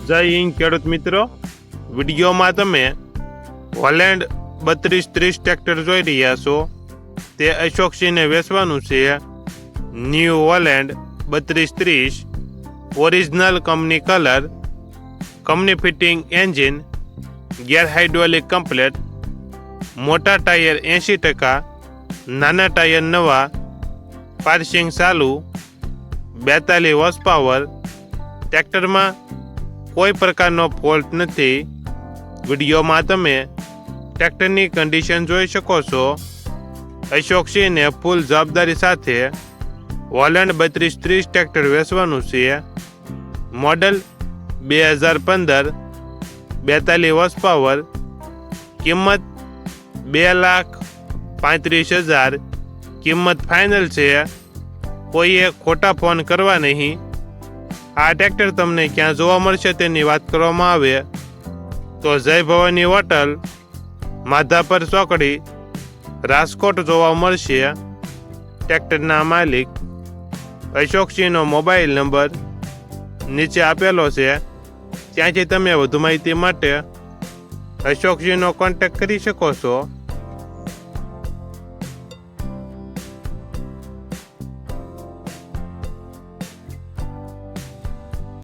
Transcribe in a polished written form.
જય હિન્દ ખેડૂત મિત્રો, વિડીયોમાં તમે હોલેન્ડ 3230 ટ્રેક્ટર જોઈ રહ્યા છો. તે અશોકસિંહને વેચવાનું છે. New Holland 3230, original company colour, company fitting engine, ગેર હાઇડ્રોલિક કમ્પ્લેટ, મોટા ટાયર 80%, નાના ટાયર નવા, પાર્સિંગ ચાલુ, 42 હોર્સ પાવર. ટ્રેક્ટરમાં કોઈ પ્રકારનો ફોલ્ટ નથી. વિડીયોમાં તમે ટ્રેક્ટરની કન્ડિશન જોઈ શકો છો. અશોકસિંહને ફૂલ જવાબદારી સાથે હોલેન્ડ 3230 ટ્રેક્ટર વેચવાનું છે. Model 2015, 42 horse power. કિંમત 2,35,000. કિંમત ફાઇનલ છે. કોઈએ ખોટા ફોન કરવા નહીં. આ ટ્રેક્ટર તમને ક્યાં જોવા મળશે તેની વાત કરવામાં આવે તો જય ભવાની હોટલ, માધાપર ચોકડી, રાજકોટ જોવા મળશે. ટ્રેક્ટરના માલિક અશોકસિંહનો મોબાઈલ નંબર નીચે આપેલો છે. ત્યાંથી તમે વધુ માહિતી માટે અશોકસિંહનો કોન્ટેક્ટ કરી શકો છો.